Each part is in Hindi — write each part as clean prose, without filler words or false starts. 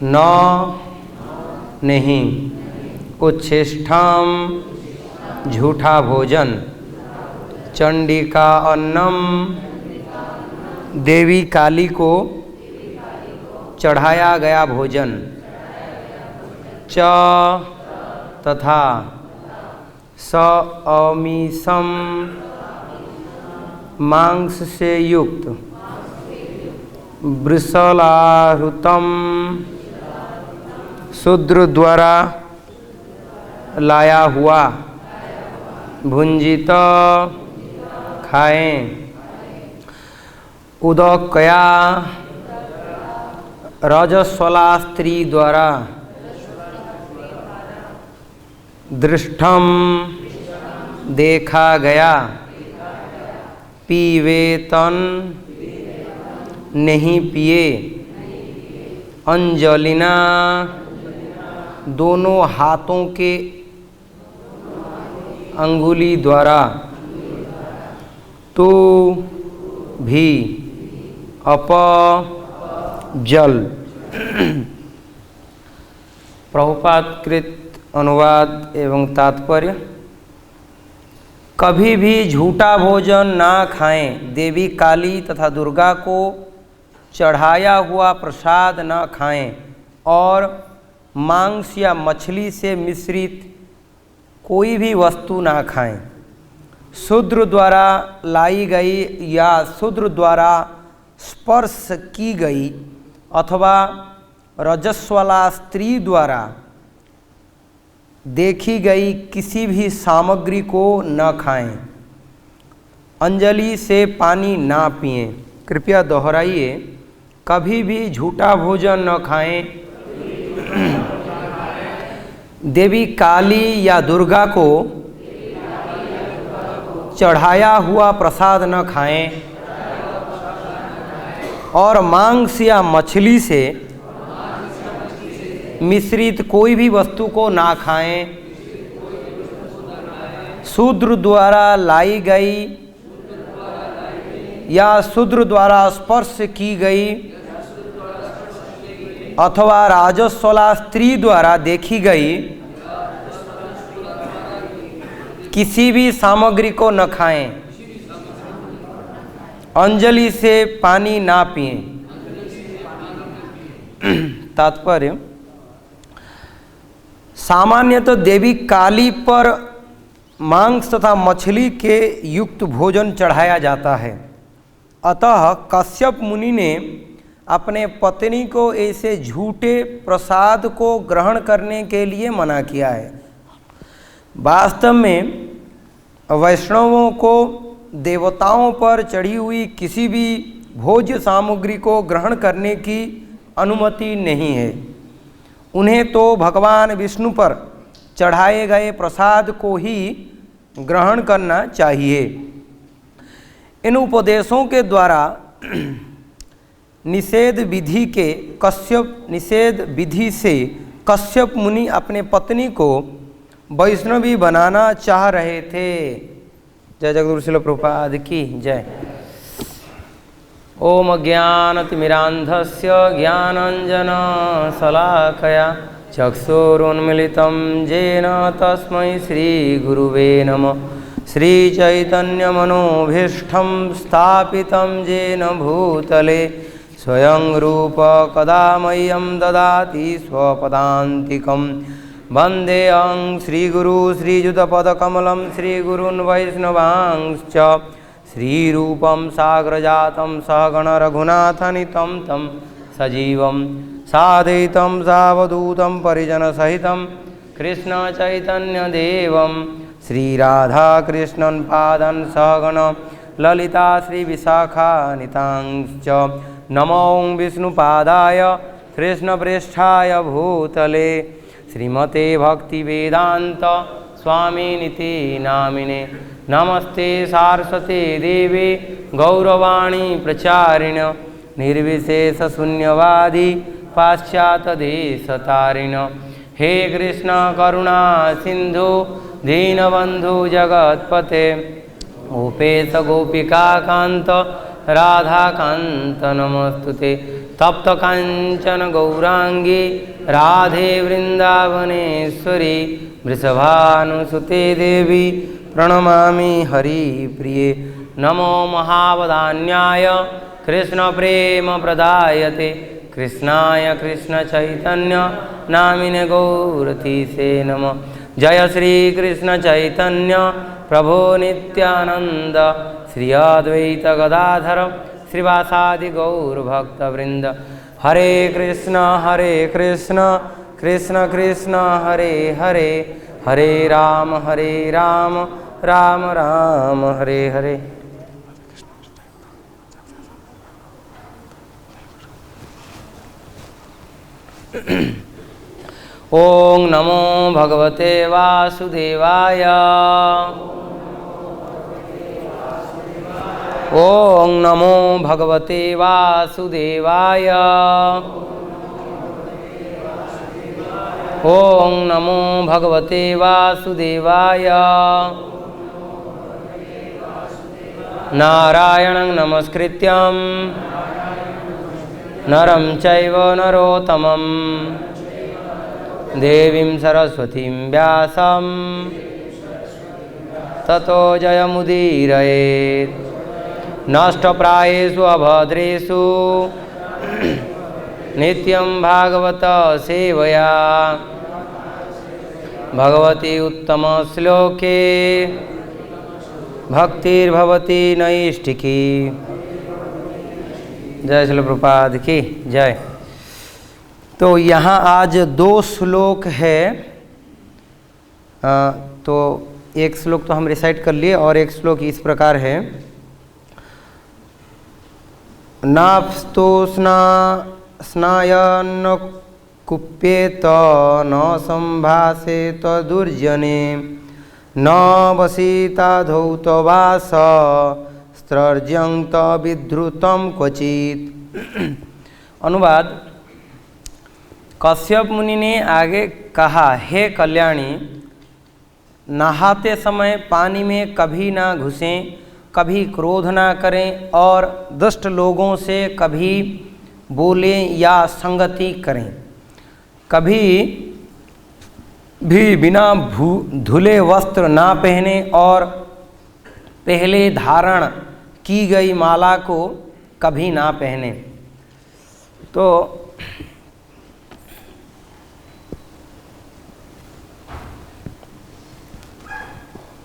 न नहीं, उच्छिष्टम झूठा भोजन, चंडिका अन्नम देवी काली को चढ़ाया गया भोजन, च तथा स अमीसम मांस से युक्त, वृषलाहृतम शूद्र द्वारा लाया हुआ, भुंजित खाएं, उदकया रजस्वला स्त्री द्वारा दृष्टम देखा गया, पीवेतन नहीं पिए, अंजलिना दोनों हाथों के अंगुली द्वारा, तो भी अप जल। प्रभुपाद कृत अनुवाद एवं तात्पर्य। कभी भी झूठा भोजन ना खाएं, देवी काली तथा दुर्गा को चढ़ाया हुआ प्रसाद न खाएं और मांस या मछली से मिश्रित कोई भी वस्तु ना खाएं। शूद्र द्वारा लाई गई या शूद्र द्वारा स्पर्श की गई अथवा रजस्वला स्त्री द्वारा देखी गई किसी भी सामग्री को न खाएं। अंजलि से पानी ना पिएं। कृपया दोहराइए, कभी भी झूठा भोजन न खाएं, देवी काली या दुर्गा को चढ़ाया हुआ प्रसाद न खाएं और मांस या मछली से मिश्रित कोई भी वस्तु को ना खाएं। शूद्र द्वारा लाई गई या शूद्र द्वारा स्पर्श की गई अथवा राजस्वला स्त्री द्वारा देखी गई किसी भी सामग्री को न खाएं। अंजलि से पानी ना पिएं। तात्पर्य, सामान्यतः देवी काली पर मांस तथा मछली के युक्त भोजन चढ़ाया जाता है। अतः कश्यप मुनि ने अपने पत्नी को ऐसे झूठे प्रसाद को ग्रहण करने के लिए मना किया है। वास्तव में वैष्णवों को देवताओं पर चढ़ी हुई किसी भी भोज्य सामग्री को ग्रहण करने की अनुमति नहीं है। उन्हें तो भगवान विष्णु पर चढ़ाए गए प्रसाद को ही ग्रहण करना चाहिए। इन उपदेशों के द्वारा निषेध विधि से कश्यप मुनि अपने पत्नी को वैष्णवी बनाना चाह रहे थे। जय जगद्गुरु श्रील प्रभुपाद की जय। ओम ज्ञानतिमिरान्धस्य ज्ञानाञ्जनशलाकया चक्षुरुन्मीलितं येन तस्मै श्रीगुरुवे नमः। श्रीचैतन्यमनोभीष्टं स्थापितं येन भूतले स्वयं रूप कदा मह्यं ददाति स्वपदान्तिकं। वन्देऽहं श्रीगुरु श्रीयुतपदकमलं श्रीगुरून् वैष्णवांश्च श्रीरूपं साग्रजातं सहगण रघुनाथनितं तं सजीवं साद्वैतं सावधूतं परिजनसहितं कृष्णचैतन्यदेवं श्रीराधाकृष्णन् पादन् सहगण ललिता श्रीविशाखानितांश्च। नमो विष्णुपादाय कृष्णप्रेष्ठाय भूतले श्रीमते भक्तिवेदान्त स्वामिनिति नामिने। नमस्ते सारस्वते देवे गौरवाणी प्रचारिण निर्विशेषशून्यवादी पाश्चात्यदेशतारिण। हे कृष्ण करुणा सिंधु दीनबंधु जगत्पते गोपेश गोपिका कांत राधा कांत नमस्तुते। तप्त कांचन गौरांगी राधे वृंदावनेश्वरी वृषभानुसुते देवी प्रणमामि हरिप्रिये। नमो महावदान्याय कृष्ण प्रेम प्रदायते कृष्णाय कृष्ण चैतन्य नामिने गौरतीसे नमः। जय श्री कृष्ण चैतन्य प्रभो नित्यानंद श्री अद्वैत गदाधर श्रीवासादि गौरभक्तवृंद। हरे कृष्ण कृष्ण कृष्ण हरे हरे, हरे राम राम राम हरे हरे। ओं नमो भगवते वासुदेवाय। ओं नमो भगवते वासुदेवाय। ओं नमो भगवते वासुदेवाय। नारायणं नमस्कृत्यं नरं चैव नरोत्तमं देवीं सरस्वतीं व्यासं ततो जयमुदीरयेत्। नष्टप्रायेषु अभद्रेषु नित्यं भागवत सेवया भगवती उत्तम श्लोके भक्तिर्भवती नैष्ठिकी। जय श्रील प्रभुपाद की जय। तो यहाँ आज 2 श्लोक है। तो एक श्लोक तो हम रिसाइट कर लिए और एक श्लोक इस प्रकार है। नाप्स्तोष्णा स्नायन्न कुप्येत न संभाषेत दुर्जने न वसीता धौतवास स्त्रर्जंत विद्रुतम क्वचित। अनुवाद। कश्यप मुनि ने आगे कहा, हे कल्याणी, नहाते समय पानी में कभी ना घुसें, कभी क्रोध ना करें और दुष्ट लोगों से कभी बोलें या संगति करें। कभी भी बिना धुले वस्त्र ना पहने और पहले धारण की गई माला को कभी ना पहने। तो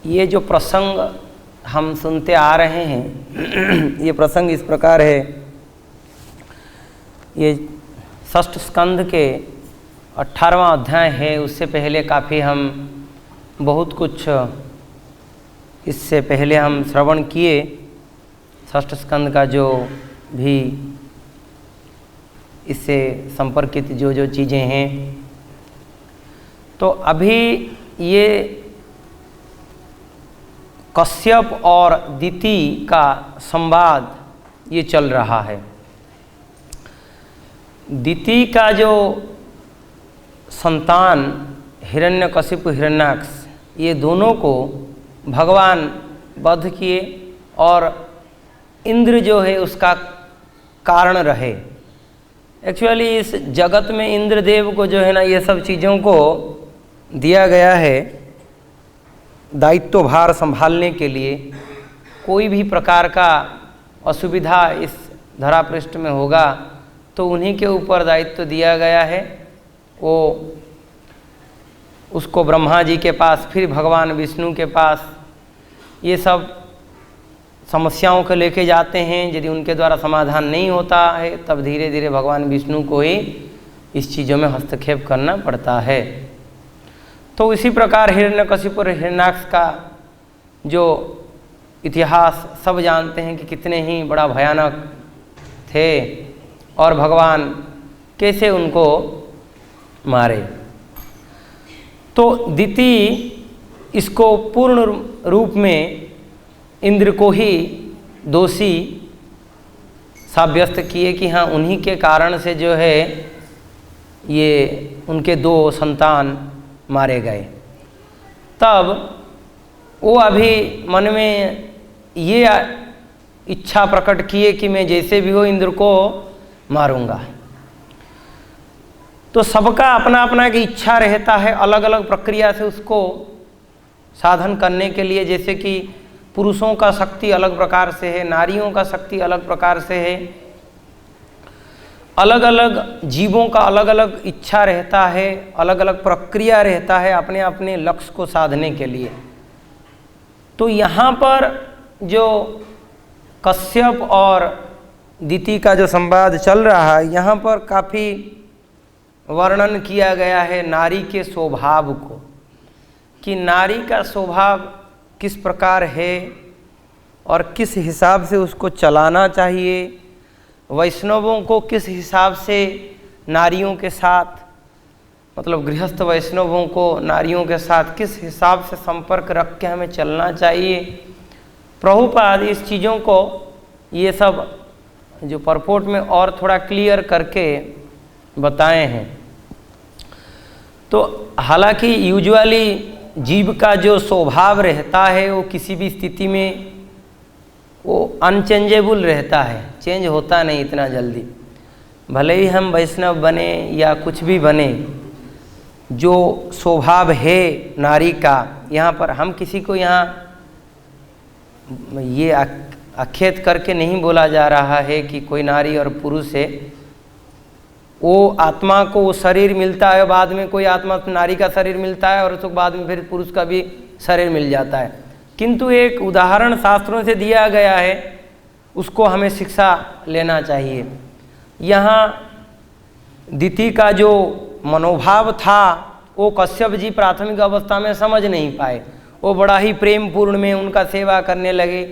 ये जो प्रसंग हम सुनते आ रहे हैं, ये प्रसंग इस प्रकार है। ये षष्ठ स्कंध के 18वां अध्याय है। उससे पहले काफ़ी हम बहुत कुछ इससे पहले हम श्रवण किए। षष्ठ स्कंद का जो भी इससे संपर्कित जो जो चीज़ें हैं, तो अभी ये कश्यप और दिति का संवाद ये चल रहा है। दिति का जो संतान हिरण्यकशिपु हिरण्याक्ष, ये दोनों को भगवान वध किए और इंद्र जो है उसका कारण रहे। एक्चुअली इस जगत में इंद्रदेव को जो है ना, ये सब चीज़ों को दिया गया है दायित्व भार संभालने के लिए। कोई भी प्रकार का असुविधा इस धरापृष्ठ में होगा तो उन्हीं के ऊपर दायित्व दिया गया है। वो उसको ब्रह्मा जी के पास, फिर भगवान विष्णु के पास ये सब समस्याओं को लेके जाते हैं। यदि उनके द्वारा समाधान नहीं होता है तब धीरे धीरे भगवान विष्णु को ही इस चीज़ों में हस्तक्षेप करना पड़ता है। तो इसी प्रकार हिरण्यकशिपु और हिरण्याक्ष का जो इतिहास सब जानते हैं कि कितने ही बड़ा भयानक थे और भगवान कैसे उनको मारे। तो दिति इसको पूर्ण रूप में इंद्र को ही दोषी साब्यस्त किए कि हाँ, उन्हीं के कारण से जो है ये उनके 2 संतान मारे गए। तब वो अभी मन में ये इच्छा प्रकट किए कि मैं जैसे भी हो इंद्र को मारूंगा। तो सबका अपना अपना की इच्छा रहता है अलग अलग प्रक्रिया से उसको साधन करने के लिए। जैसे कि पुरुषों का शक्ति अलग प्रकार से है, नारियों का शक्ति अलग प्रकार से है, अलग अलग जीवों का अलग अलग इच्छा रहता है, अलग अलग प्रक्रिया रहता है अपने अपने लक्ष्य को साधने के लिए। तो यहाँ पर जो कश्यप और दिति का जो संवाद चल रहा है, यहाँ पर काफ़ी वर्णन किया गया है नारी के स्वभाव को, कि नारी का स्वभाव किस प्रकार है और किस हिसाब से उसको चलाना चाहिए, वैष्णवों को किस हिसाब से नारियों के साथ, मतलब गृहस्थ वैष्णवों को नारियों के साथ किस हिसाब से संपर्क रख के हमें चलना चाहिए। प्रभुपाद इस चीज़ों को ये सब जो परपोर्ट में और थोड़ा क्लियर करके बताए हैं। तो हालांकि यूजुअली जीव का जो स्वभाव रहता है वो किसी भी स्थिति में वो अनचेंजेबल रहता है, चेंज होता नहीं इतना जल्दी। भले ही हम वैष्णव बने या कुछ भी बने, जो स्वभाव है नारी का, यहाँ पर हम किसी को यहाँ ये आक्षेप करके नहीं बोला जा रहा है कि कोई नारी और पुरुष है। वो आत्मा को वो शरीर मिलता है, बाद में कोई आत्मा नारी का शरीर मिलता है और उसके बाद में फिर पुरुष का भी शरीर मिल जाता है। किंतु एक उदाहरण शास्त्रों से दिया गया है, उसको हमें शिक्षा लेना चाहिए। यहाँ दिति का जो मनोभाव था वो कश्यप जी प्राथमिक अवस्था में समझ नहीं पाए। वो बड़ा ही प्रेम पूर्ण में उनका सेवा करने लगे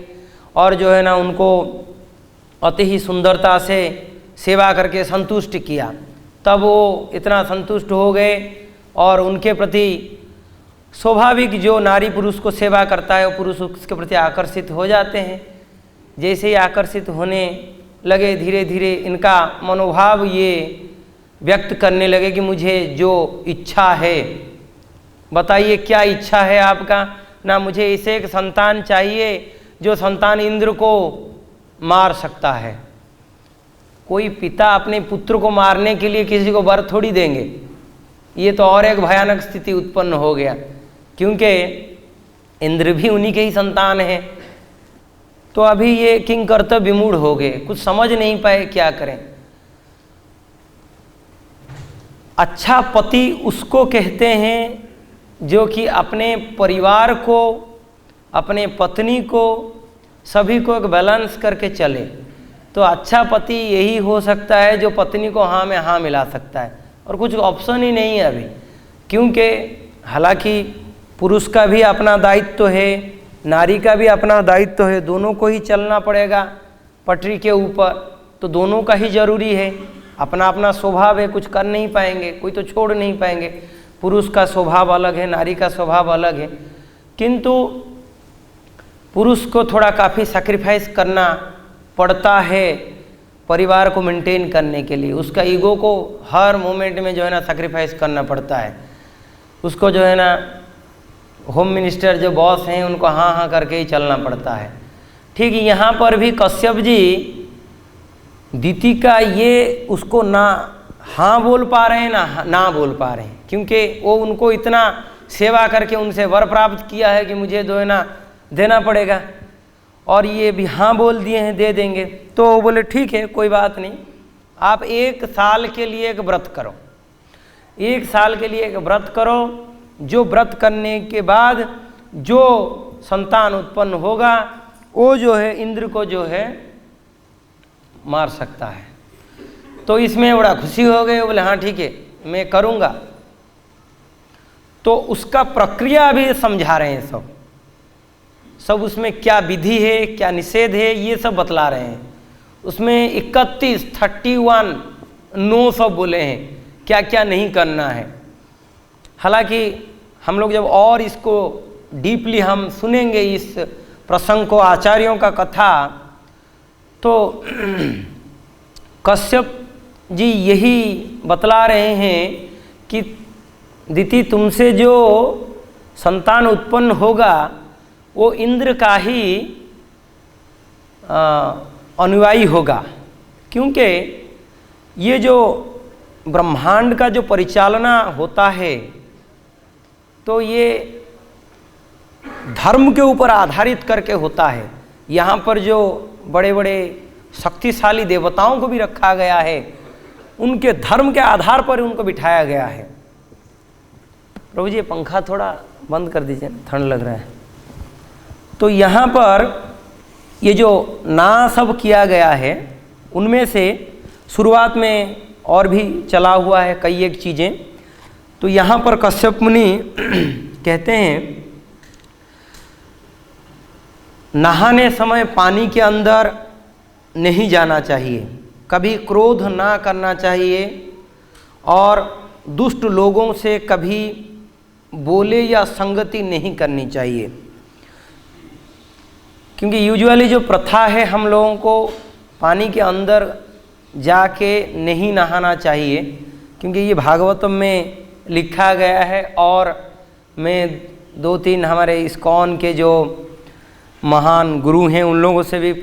और जो है ना उनको अति ही सुंदरता से सेवा करके संतुष्ट किया। तब वो इतना संतुष्ट हो गए और उनके प्रति स्वाभाविक जो नारी पुरुष को सेवा करता है वो पुरुष उसके प्रति आकर्षित हो जाते हैं। जैसे ही आकर्षित होने लगे, धीरे धीरे इनका मनोभाव ये व्यक्त करने लगे कि मुझे जो इच्छा है, बताइए क्या इच्छा है आपका। ना मुझे इसे एक संतान चाहिए जो संतान इंद्र को मार सकता है। कोई पिता अपने पुत्र को मारने के लिए किसी को वर थोड़ी देंगे। ये तो और एक भयानक स्थिति उत्पन्न हो गया, क्योंकि इंद्र भी उन्हीं के ही संतान है। तो अभी ये किंग कर्तव्य विमूढ़ हो गए, कुछ समझ नहीं पाए क्या करें। अच्छा पति उसको कहते हैं जो कि अपने परिवार को, अपने पत्नी को, सभी को एक बैलेंस करके चले। तो अच्छा पति यही हो सकता है जो पत्नी को हाँ में हाँ मिला सकता है, और कुछ ऑप्शन ही नहीं है अभी। क्योंकि हालांकि पुरुष का भी अपना दायित्व है, नारी का भी अपना दायित्व है, दोनों को ही चलना पड़ेगा पटरी के ऊपर। तो दोनों का ही जरूरी है। अपना अपना स्वभाव है, कुछ कर नहीं पाएंगे, कोई तो छोड़ नहीं पाएंगे। पुरुष का स्वभाव अलग है, नारी का स्वभाव अलग है। किंतु पुरुष को थोड़ा काफ़ी सैक्रिफाइस करना पड़ता है परिवार को मेंटेन करने के लिए। उसका ईगो को हर मोमेंट में जो है ना सैक्रिफाइस करना पड़ता है। उसको जो है ना होम मिनिस्टर जो बॉस हैं उनको हाँ हाँ करके ही चलना पड़ता है। ठीक यहाँ पर भी कश्यप जी दिति का ये उसको ना हाँ बोल पा रहे हैं ना बोल पा रहे हैं, क्योंकि वो उनको इतना सेवा करके उनसे वर प्राप्त किया है कि मुझे जो है ना देना पड़ेगा, और ये भी हाँ बोल दिए हैं दे देंगे। तो वो बोले ठीक है कोई बात नहीं, आप 1 साल के लिए एक व्रत करो, 1 साल के लिए एक व्रत करो। जो व्रत करने के बाद जो संतान उत्पन्न होगा वो जो है इंद्र को जो है मार सकता है। तो इसमें बड़ा खुशी हो गए, बोले हाँ ठीक है मैं करूँगा। तो उसका प्रक्रिया भी समझा रहे हैं सब उसमें क्या विधि है, क्या निषेध है, ये सब बतला रहे हैं। उसमें 31 नो सब बोले हैं, क्या क्या नहीं करना है। हालांकि हम लोग जब और इसको डीपली हम सुनेंगे इस प्रसंग को, आचार्यों का कथा, तो कश्यप जी यही बतला रहे हैं कि दिति तुमसे जो संतान उत्पन्न होगा वो इंद्र का ही अनुयायी होगा। क्योंकि ये जो ब्रह्मांड का जो परिचालना होता है तो ये धर्म के ऊपर आधारित करके होता है। यहाँ पर जो बड़े बड़े शक्तिशाली देवताओं को भी रखा गया है, उनके धर्म के आधार पर उनको बिठाया गया है। प्रभु जी, पंखा थोड़ा बंद कर दीजिए, ठंड लग रहा है। तो यहाँ पर ये जो ना सब किया गया है, उनमें से शुरुआत में और भी चला हुआ है कई एक चीज़ें। तो यहाँ पर कश्यप मुनि कहते हैं, नहाने समय पानी के अंदर नहीं जाना चाहिए, कभी क्रोध ना करना चाहिए और दुष्ट लोगों से कभी बोले या संगति नहीं करनी चाहिए। क्योंकि यूजुअली जो प्रथा है, हम लोगों को पानी के अंदर जाके नहीं नहाना चाहिए, क्योंकि ये भागवतम में लिखा गया है। और मैं 2-3 हमारे इस्कॉन के जो महान गुरु हैं उन लोगों से भी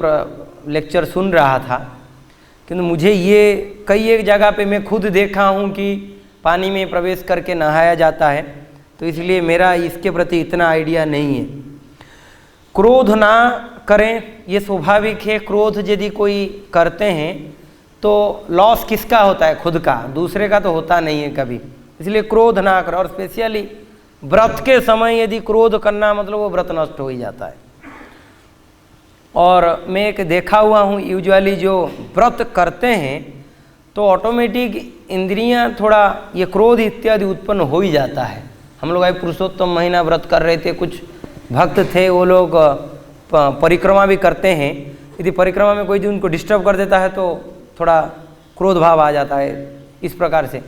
लेक्चर सुन रहा था, किंतु मुझे ये कई एक जगह पे मैं खुद देखा हूँ कि पानी में प्रवेश करके नहाया जाता है, तो इसलिए मेरा इसके प्रति इतना आइडिया नहीं है। क्रोध ना करें, ये स्वाभाविक है। क्रोध यदि कोई करते हैं तो लॉस किसका होता है? खुद का, दूसरे का तो होता नहीं है कभी। इसलिए क्रोध ना करें। और स्पेशली व्रत के समय यदि क्रोध करना, मतलब वो व्रत नष्ट हो ही जाता है। और मैं एक देखा हुआ हूँ, यूजुअली जो व्रत करते हैं तो ऑटोमेटिक इंद्रियां थोड़ा ये क्रोध इत्यादि उत्पन्न हो ही जाता है। हम लोग आज पुरुषोत्तम महीना व्रत कर रहे थे, कुछ भक्त थे, वो लोग परिक्रमा भी करते हैं। यदि परिक्रमा में कोई जो उनको डिस्टर्ब कर देता है तो थोड़ा क्रोध भाव आ जाता है इस प्रकार से।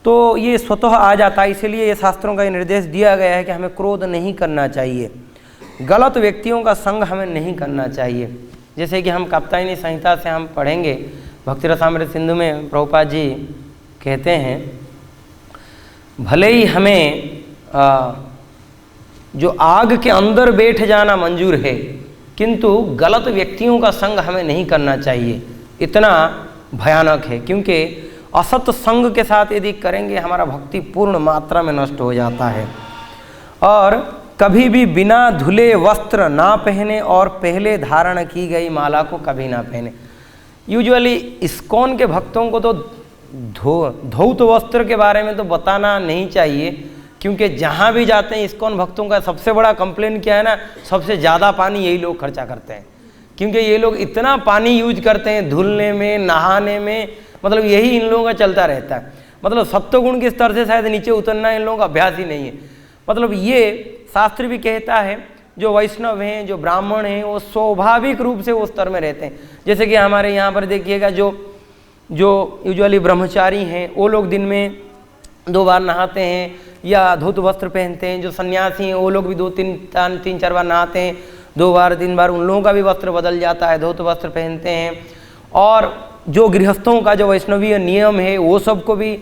तो ये स्वतः आ जाता है, इसलिए ये शास्त्रों का ये निर्देश दिया गया है कि हमें क्रोध नहीं करना चाहिए, गलत व्यक्तियों का संग हमें नहीं करना चाहिए। जैसे कि हम कात्यायनी संहिता से हम पढ़ेंगे, भक्ति रसामृत सिंधु में प्रभुपाद जी कहते हैं, भले ही हमें जो आग के अंदर बैठ जाना मंजूर है, किंतु गलत व्यक्तियों का संग हमें नहीं करना चाहिए। इतना भयानक है, क्योंकि असत संग के साथ यदि करेंगे हमारा भक्ति पूर्ण मात्रा में नष्ट हो जाता है। और कभी भी बिना धुले वस्त्र ना पहने और पहले धारण की गई माला को कभी ना पहने। यूजुअली इस्कॉन के भक्तों को तो धौत वस्त्र के बारे में तो बताना नहीं चाहिए, क्योंकि जहाँ भी जाते हैं इस्कॉन भक्तों का सबसे बड़ा कंप्लेन क्या है ना, सबसे ज़्यादा पानी यही लोग खर्चा करते हैं। क्योंकि ये लोग इतना पानी यूज करते हैं धुलने में, नहाने में, मतलब यही इन लोगों का चलता रहता है। मतलब सत्वगुण के स्तर से शायद नीचे उतरना इन लोगों का अभ्यास ही नहीं है। मतलब ये शास्त्र भी कहता है, जो वैष्णव हैं, जो ब्राह्मण हैं, वो स्वाभाविक रूप से वो स्तर में रहते हैं। जैसे कि हमारे यहाँ पर देखिएगा, जो यूजुअली ब्रह्मचारी हैं वो लोग दिन में 2 बार नहाते हैं या धौत वस्त्र पहनते हैं। जो सन्यासी हैं वो लोग भी 2-3-4 बार नहाते हैं, 2 बार 3 बार उन लोगों का भी वस्त्र बदल जाता है, धौत वस्त्र पहनते हैं। और जो गृहस्थों का जो वैष्णवीय नियम है वो सबको भी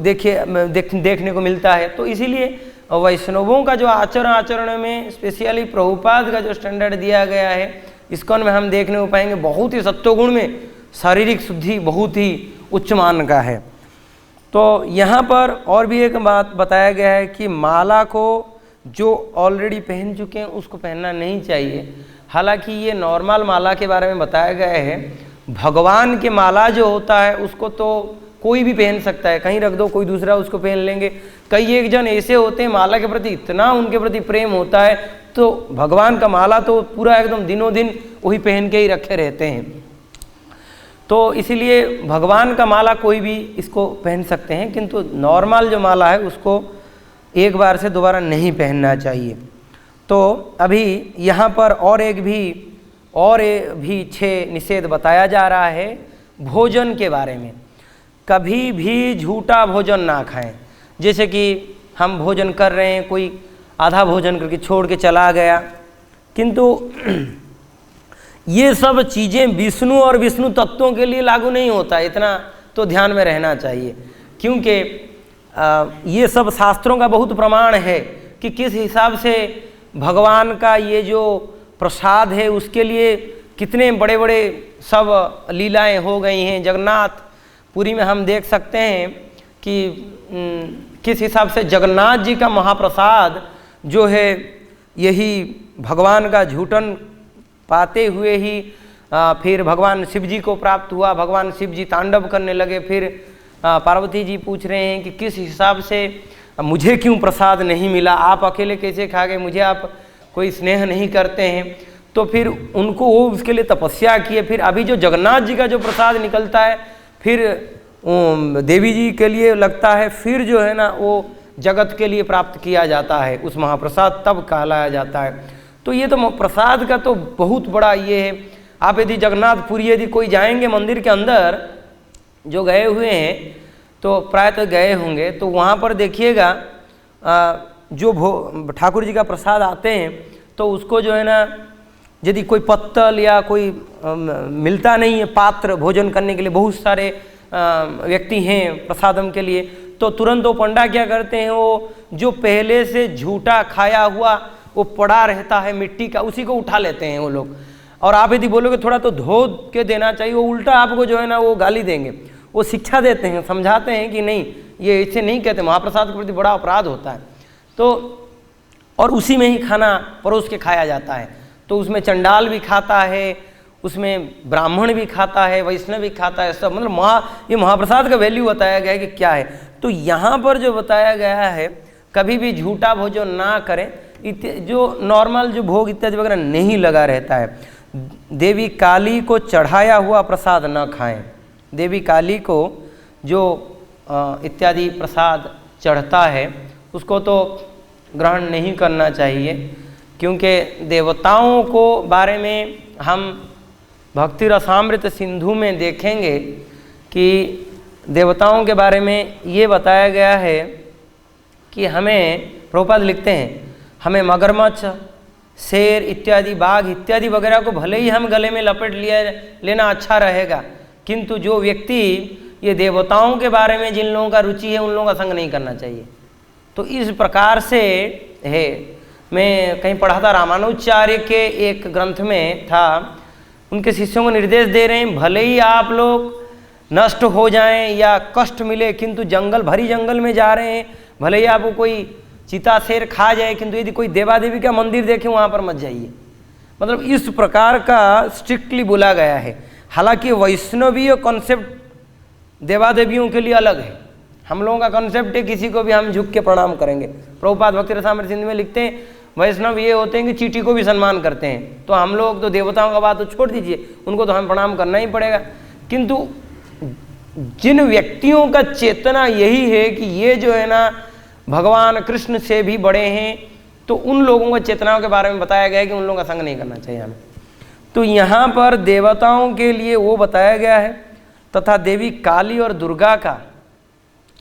देखने को मिलता है। तो इसीलिए वैष्णवों का जो आचरण में स्पेशली प्रभुपाद का जो स्टैंडर्ड दिया गया है, इस्कॉन में हम देखने को पाएंगे बहुत ही सत्वगुण में शारीरिक शुद्धि बहुत ही उच्च मान का है। तो यहाँ पर और भी एक बात बताया गया है कि माला को जो ऑलरेडी पहन चुके हैं उसको पहनना नहीं चाहिए। हालांकि ये नॉर्मल माला के बारे में बताया गया है, भगवान के माला जो होता है उसको तो कोई भी पहन सकता है, कहीं रख दो कोई दूसरा उसको पहन लेंगे। कई एक जन ऐसे होते हैं माला के प्रति इतना उनके प्रति प्रेम होता है, तो भगवान का माला तो पूरा एकदम दिनों दिन वही पहन के ही रखे रहते हैं। तो इसीलिए भगवान का माला कोई भी इसको पहन सकते हैं, किंतु नॉर्मल जो माला है उसको एक बार से दोबारा नहीं पहनना चाहिए। तो अभी यहाँ पर और भी 6 निषेध बताया जा रहा है भोजन के बारे में। कभी भी झूठा भोजन ना खाएं। जैसे कि हम भोजन कर रहे हैं, कोई आधा भोजन करके छोड़ के चला गया, किंतु ये सब चीज़ें विष्णु और विष्णु तत्वों के लिए लागू नहीं होता, इतना तो ध्यान में रहना चाहिए। क्योंकि ये सब शास्त्रों का बहुत प्रमाण है कि किस हिसाब से भगवान का ये जो प्रसाद है उसके लिए कितने बड़े बड़े सब लीलाएं हो गई हैं। जगन्नाथपुरी में हम देख सकते हैं कि किस हिसाब से जगन्नाथ जी का महाप्रसाद जो है यही भगवान का झूठन पाते हुए ही फिर भगवान शिव जी को प्राप्त हुआ। भगवान शिव जी तांडव करने लगे। फिर पार्वती जी पूछ रहे हैं कि किस हिसाब से मुझे क्यों प्रसाद नहीं मिला, आप अकेले कैसे खा गए, मुझे आप कोई स्नेह नहीं करते हैं। तो फिर उनको वो उसके लिए तपस्या किए। फिर अभी जो जगन्नाथ जी का जो प्रसाद निकलता है फिर देवी जी के लिए लगता है, फिर जो है ना वो जगत के लिए प्राप्त किया जाता है, उस महाप्रसाद तब कहलाया जाता है। तो ये तो प्रसाद का तो बहुत बड़ा ये है। आप यदि जगन्नाथपुरी यदि कोई जाएंगे मंदिर के अंदर, जो गए हुए हैं तो प्रायतः गए होंगे, तो वहाँ पर देखिएगा जो ठाकुर जी का प्रसाद आते हैं तो उसको जो है ना यदि कोई पत्तल या कोई मिलता नहीं है पात्र भोजन करने के लिए, बहुत सारे व्यक्ति हैं प्रसादम के लिए, तो तुरंत वो पंडा क्या करते हैं, वो जो पहले से झूठा खाया हुआ वो पड़ा रहता है मिट्टी का, उसी को उठा लेते हैं वो लोग। और आप यदि बोलोगे थोड़ा तो धो के देना चाहिए, वो उल्टा आपको जो है ना वो गाली देंगे। वो शिक्षा देते हैं, समझाते हैं कि नहीं ये ऐसे नहीं कहते, महाप्रसाद के प्रति बड़ा अपराध होता है। तो और उसी में ही खाना परोस के खाया जाता है। तो उसमें चंडाल भी खाता है, उसमें ब्राह्मण भी खाता है, वैष्णव भी खाता है, सब मतलब ये महाप्रसाद का वैल्यू बताया गया है कि क्या है। तो यहाँ पर जो बताया गया है कभी भी झूठा भोजन ना करें, जो नॉर्मल जो भोग इत्यादि वगैरह नहीं लगा रहता है। देवी काली को चढ़ाया हुआ प्रसाद न खाएं। देवी काली को जो इत्यादि प्रसाद चढ़ता है उसको तो ग्रहण नहीं करना चाहिए, क्योंकि देवताओं को बारे में हम भक्ति रसामृत सिंधु में देखेंगे कि देवताओं के बारे में ये बताया गया है कि हमें, प्रभुपाद लिखते हैं, हमें मगरमच्छ, शेर इत्यादि, बाघ इत्यादि वगैरह को भले ही हम गले में लपेट लेना अच्छा रहेगा, किंतु जो व्यक्ति ये देवताओं के बारे में जिन लोगों का रुचि है उन लोगों का संग नहीं करना चाहिए। तो इस प्रकार से है। मैं कहीं पढ़ा था, रामानुजाचार्य के एक ग्रंथ में था, उनके शिष्यों को निर्देश दे रहे हैं भले ही आप लोग नष्ट हो जाएं या कष्ट मिले, किंतु जंगल भरी जंगल में जा रहे हैं, भले ही आपको कोई चीता शेर खा जाए, किंतु यदि कोई देवा देवी का मंदिर देखे वहाँ पर मत जाइए। मतलब इस प्रकार का स्ट्रिक्टली बोला गया है। हालांकि वैष्णवीय कॉन्सेप्ट देवा देवियों के लिए अलग है, हम लोगों का कॉन्सेप्ट है किसी को भी हम झुक के प्रणाम करेंगे। प्रभुपाद भक्ति रसामृत सिंधु में लिखते हैं वैष्णव ये होते हैं कि चींटी को भी सम्मान करते हैं। तो हम लोग तो देवताओं का बात तो छोड़ दीजिए, उनको तो हमें प्रणाम करना ही पड़ेगा। किंतु जिन व्यक्तियों का चेतना यही है कि ये जो है ना भगवान कृष्ण से भी बड़े हैं, तो उन लोगों की चेतनाओं के बारे में बताया गया है कि उन लोगों का संग नहीं करना चाहिए हमें। तो यहाँ पर देवताओं के लिए वो बताया गया है, तथा देवी काली और दुर्गा का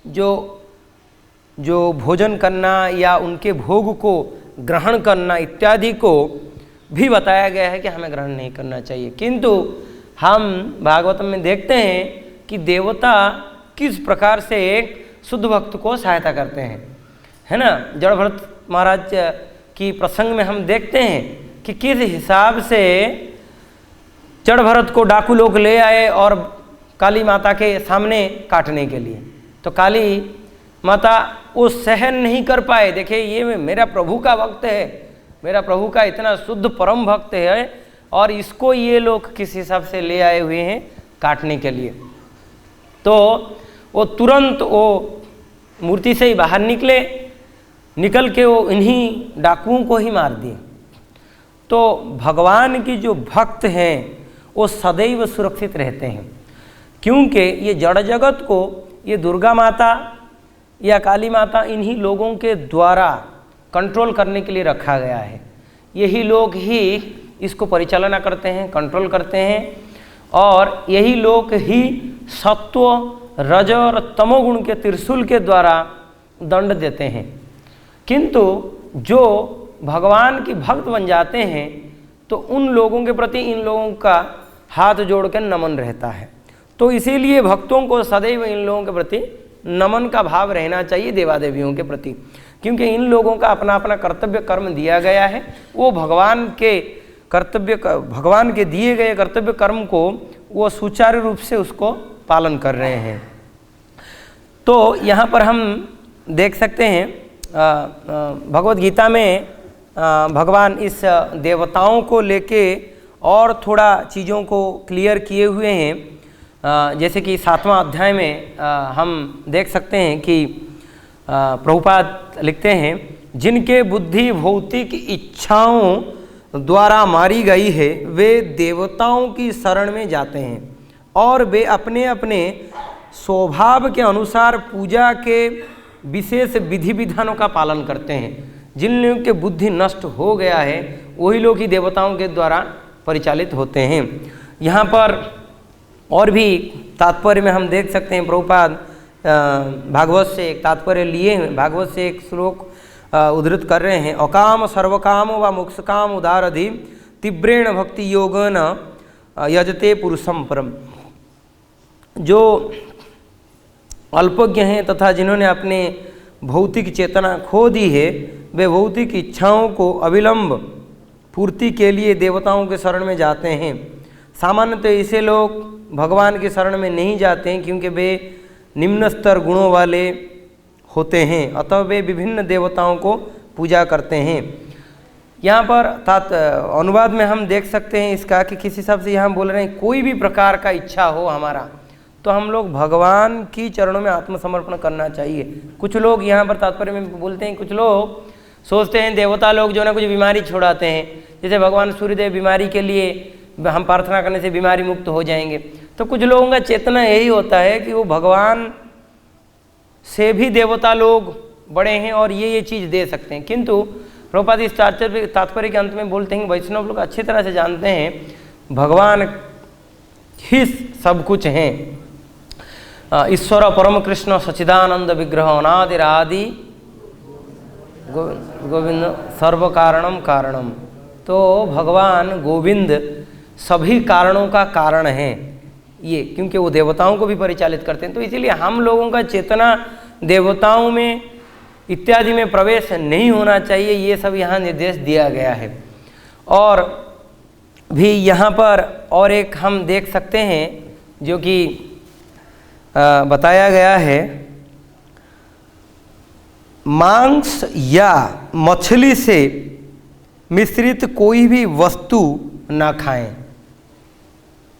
जो भोजन करना या उनके भोग को ग्रहण करना इत्यादि को भी बताया गया है कि हमें ग्रहण नहीं करना चाहिए। किंतु हम भागवतम में देखते हैं कि देवता किस प्रकार से एक शुद्ध भक्त को सहायता करते हैं, है ना। जड़भरत महाराज की प्रसंग में हम देखते हैं कि किस हिसाब से जड़भरत को डाकू लोग ले आए और काली माता के सामने काटने के लिए। तो काली माता वो सहन नहीं कर पाए, देखिए ये मेरा प्रभु का भक्त है, मेरा प्रभु का इतना शुद्ध परम भक्त है, और इसको ये लोग किस हिसाब से ले आए हुए हैं काटने के लिए। तो वो तुरंत वो मूर्ति से ही बाहर निकल के वो इन्हीं डाकुओं को ही मार दिए। तो भगवान की जो भक्त हैं वो सदैव सुरक्षित रहते हैं, क्योंकि ये जड़ जगत को ये दुर्गा माता या काली माता इन्हीं लोगों के द्वारा कंट्रोल करने के लिए रखा गया है। यही लोग ही इसको परिचालना करते हैं, कंट्रोल करते हैं, और यही लोग ही सत्व रज और तमोगुण के त्रिशूल के द्वारा दंड देते हैं। किंतु जो भगवान की भक्त बन जाते हैं तो उन लोगों के प्रति इन लोगों का हाथ जोड़कर नमन रहता है। तो इसीलिए भक्तों को सदैव इन लोगों के प्रति नमन का भाव रहना चाहिए देवा देवियों के प्रति, क्योंकि इन लोगों का अपना अपना कर्तव्य कर्म दिया गया है। वो भगवान के कर्तव्य भगवान के दिए गए कर्तव्य कर्म को वो सुचारू रूप से उसको पालन कर रहे हैं। तो यहाँ पर हम देख सकते हैं भगवत गीता में भगवान इस देवताओं को लेके और थोड़ा चीज़ों को क्लियर किए हुए हैं। जैसे कि 7वां अध्याय में हम देख सकते हैं कि प्रभुपाद लिखते हैं, जिनके बुद्धि भौतिक इच्छाओं द्वारा मारी गई है वे देवताओं की शरण में जाते हैं और वे अपने अपने स्वभाव के अनुसार पूजा के विशेष विधि विधानों का पालन करते हैं। जिन लोगों के बुद्धि नष्ट हो गया है वही लोग ही देवताओं के द्वारा परिचालित होते हैं। यहाँ पर और भी तात्पर्य में हम देख सकते हैं, प्रभुपाद भागवत से एक तात्पर्य लिए हैं, भागवत से एक श्लोक उद्धृत कर रहे हैं। अकाम सर्वकाम व मोक्षकाम उदारधि तीव्रेण भक्ति योगन यजते पुरुषम परम। जो अल्पज्ञ हैं तथा जिन्होंने अपने भौतिक चेतना खो दी है वे भौतिक इच्छाओं को अविलंब पूर्ति के लिए देवताओं के शरण में जाते हैं। सामान्यतः ऐसे लोग भगवान के शरण में नहीं जाते हैं क्योंकि वे निम्न स्तर गुणों वाले होते हैं, अतः वे विभिन्न देवताओं को पूजा करते हैं। यहाँ पर अनुवाद में हम देख सकते हैं इसका कि किसी हिसाब से यहाँ बोल रहे हैं कोई भी प्रकार का इच्छा हो हमारा तो हम लोग भगवान की चरणों में आत्मसमर्पण करना चाहिए। कुछ लोग यहाँ पर तात्पर्य में बोलते हैं, कुछ लोग सोचते हैं देवता लोग जो ना कुछ बीमारी छुड़ाते हैं, जैसे भगवान सूर्यदेव बीमारी के लिए हम प्रार्थना करने से बीमारी मुक्त हो जाएंगे। तो कुछ लोगों का चेतना यही होता है कि वो भगवान से भी देवता लोग बड़े हैं और ये चीज़ दे सकते हैं। किंतु प्रभुपाद इस तात्पर्य के अंत में बोलते हैं वैष्णव लोग अच्छी तरह से जानते हैं भगवान ही सब कुछ हैं। ईश्वर परम कृष्ण सच्चिदानंद विग्रह अनादिरादि गोविंद सर्व कारणम कारणम। तो भगवान गोविंद सभी कारणों का कारण है ये, क्योंकि वो देवताओं को भी परिचालित करते हैं। तो इसीलिए हम लोगों का चेतना देवताओं में इत्यादि में प्रवेश नहीं होना चाहिए, ये सब यहाँ निर्देश दिया गया है। और भी यहाँ पर और एक हम देख सकते हैं जो कि बताया गया है, मांस या मछली से मिश्रित कोई भी वस्तु न खाएं।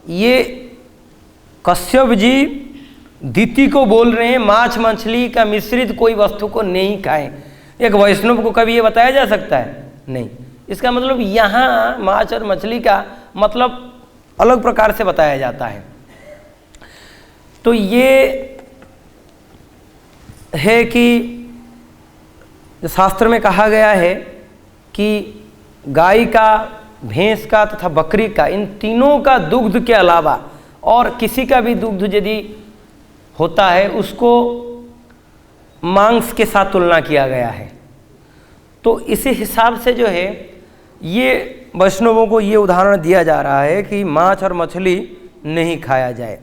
ये कश्यप जी दिति को बोल रहे हैं माछ मछली का मिश्रित कोई वस्तु को नहीं खाएं। एक वैष्णव को कभी ये बताया जा सकता है? नहीं। इसका मतलब यहाँ माछ और मछली का मतलब अलग प्रकार से बताया जाता है। तो ये है कि शास्त्र में कहा गया है कि गाय का, भैंस का तथा बकरी का, इन तीनों का दुग्ध के अलावा और किसी का भी दुग्ध यदि होता है उसको मांस के साथ तुलना किया गया है। तो इसी हिसाब से जो है ये वैष्णवों को ये उदाहरण दिया जा रहा है कि माछ और मछली नहीं खाया जाए।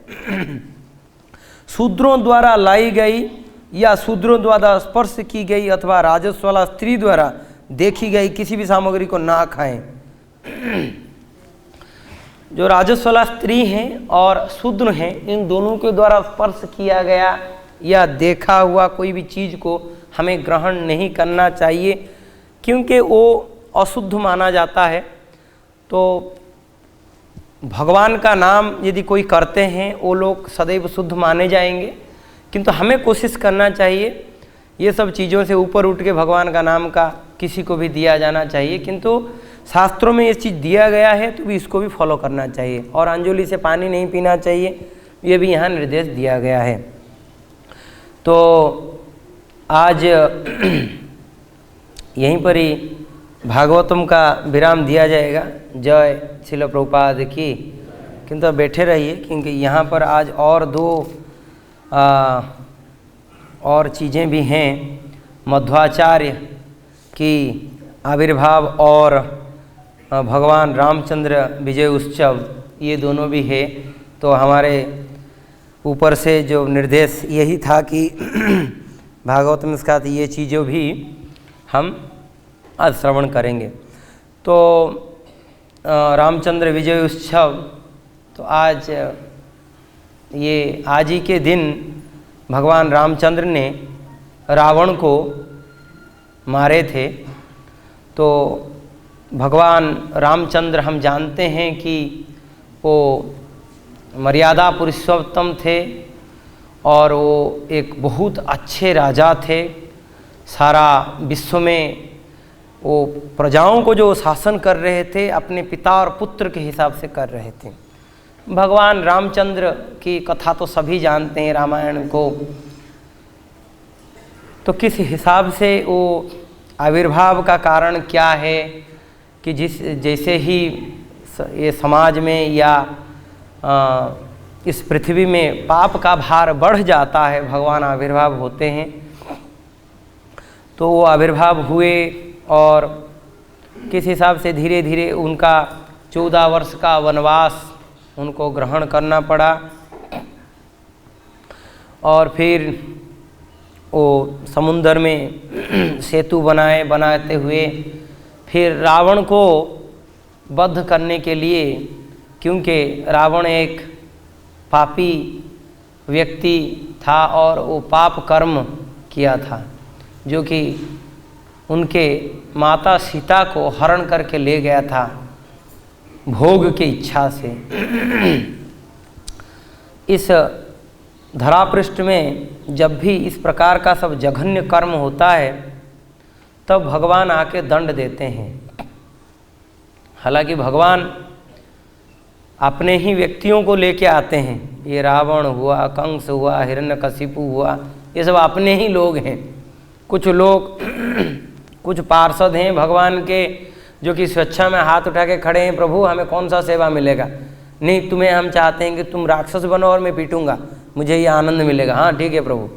शूद्रों द्वारा लाई गई या शूद्रों द्वारा स्पर्श की गई अथवा राजस्व वाला स्त्री द्वारा देखी गई किसी भी सामग्री को ना खाएं। जो राजस्व वाला स्त्री हैं और शूद्र हैं, इन दोनों के द्वारा स्पर्श किया गया या देखा हुआ कोई भी चीज़ को हमें ग्रहण नहीं करना चाहिए, क्योंकि वो अशुद्ध माना जाता है। तो भगवान का नाम यदि कोई करते हैं वो लोग सदैव शुद्ध माने जाएंगे, किंतु हमें कोशिश करना चाहिए ये सब चीज़ों से ऊपर उठ के भगवान का नाम का किसी को भी दिया जाना चाहिए। किंतु शास्त्रों में ये चीज़ दिया गया है तो भी इसको भी फॉलो करना चाहिए। और अंजलि से पानी नहीं पीना चाहिए, ये भी यहाँ निर्देश दिया गया है। तो आज यहीं पर ही भागवतम का विराम दिया जाएगा। जय श्रील प्रभुपाद की। किंतु बैठे रहिए क्योंकि यहाँ पर आज और दो और चीज़ें भी हैं। मध्वाचार्य की आविर्भाव और भगवान रामचंद्र विजय उत्सव, ये दोनों भी है। तो हमारे ऊपर से जो निर्देश यही था कि भागवत में इसका ये चीज़ों भी हम आज श्रवण करेंगे। तो रामचंद्र विजय उत्सव, तो आज ही के दिन भगवान रामचंद्र ने रावण को मारे थे। तो भगवान रामचंद्र हम जानते हैं कि वो मर्यादा पुरुषोत्तम थे और वो एक बहुत अच्छे राजा थे। सारा विश्व में वो प्रजाओं को जो शासन कर रहे थे अपने पिता और पुत्र के हिसाब से कर रहे थे। भगवान रामचंद्र की कथा तो सभी जानते हैं, रामायण को। तो किस हिसाब से वो आविर्भाव का कारण क्या है कि जैसे ही ये समाज में या इस पृथ्वी में पाप का भार बढ़ जाता है, भगवान आविर्भाव होते हैं। तो वो आविर्भाव हुए और किस हिसाब से धीरे धीरे उनका 14 वर्ष का वनवास उनको ग्रहण करना पड़ा। और फिर वो समुद्र में सेतु बनाते हुए फिर रावण को वध करने के लिए, क्योंकि रावण एक पापी व्यक्ति था और वो पाप कर्म किया था, जो कि उनके माता सीता को हरण करके ले गया था भोग की इच्छा से। इस धरापृष्ठ में जब भी इस प्रकार का सब जघन्य कर्म होता है तब भगवान आके दंड देते हैं। हालांकि भगवान अपने ही व्यक्तियों को लेके आते हैं। ये रावण हुआ, कंस हुआ, हिरण्यकशिपु हुआ, ये सब अपने ही लोग हैं। कुछ लोग कुछ पार्षद हैं भगवान के जो कि स्वेच्छा में हाथ उठा के खड़े हैं, प्रभु हमें कौन सा सेवा मिलेगा, नहीं तुम्हें हम चाहते हैं कि तुम राक्षस बनो और मैं पीटूंगा, मुझे ये आनंद मिलेगा। हाँ ठीक है प्रभु,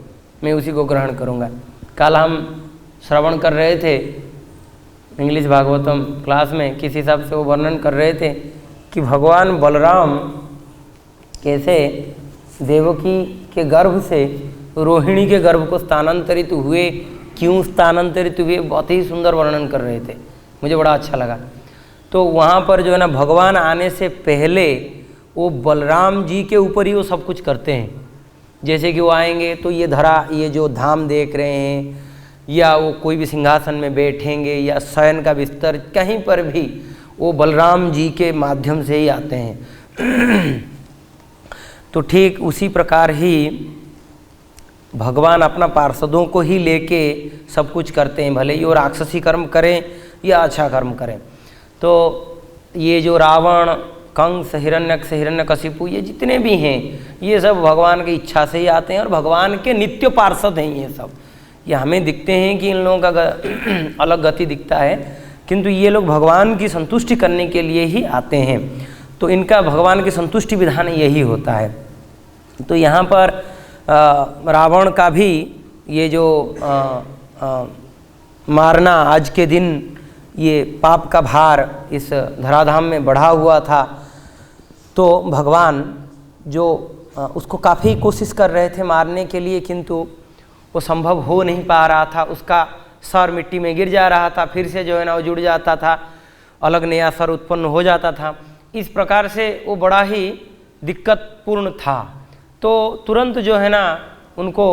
मैं उसी को ग्रहण करूँगा। कल हम श्रवण कर रहे थे इंग्लिश भागवतम क्लास में, किस हिसाब से वो वर्णन कर रहे थे कि भगवान बलराम कैसे देवकी के गर्भ से रोहिणी के गर्भ को स्थानांतरित हुए, क्यों स्थानांतरित हुए, बहुत ही सुंदर वर्णन कर रहे थे, मुझे बड़ा अच्छा लगा। तो वहाँ पर जो है ना भगवान आने से पहले वो बलराम जी के ऊपर ही वो सब कुछ करते हैं। जैसे कि वो आएंगे तो ये धरा, ये जो धाम देख रहे हैं, या वो कोई भी सिंहासन में बैठेंगे या शयन का बिस्तर, कहीं पर भी वो बलराम जी के माध्यम से ही आते हैं। तो ठीक उसी प्रकार ही भगवान अपना पार्षदों को ही लेके सब कुछ करते हैं, भले ही वो राक्षसी कर्म करें या अच्छा कर्म करें। तो ये जो रावण, कंस, हिरण्यकशिपु, ये जितने भी हैं ये सब भगवान की इच्छा से ही आते हैं और भगवान के नित्य पार्षद हैं। ये सब ये हमें दिखते हैं कि इन लोगों का अलग गति दिखता है, किंतु ये लोग भगवान की संतुष्टि करने के लिए ही आते हैं। तो इनका भगवान की संतुष्टि विधान यही होता है। तो यहाँ पर रावण का भी ये जो मारना आज के दिन, ये पाप का भार इस धराधाम में बढ़ा हुआ था। तो भगवान जो उसको काफ़ी कोशिश कर रहे थे मारने के लिए, किंतु वो संभव हो नहीं पा रहा था। उसका सर मिट्टी में गिर जा रहा था, फिर से जो है ना वो जुड़ जाता था, अलग नया सर उत्पन्न हो जाता था। इस प्रकार से वो बड़ा ही दिक्कतपूर्ण था। तो तुरंत जो है ना उनको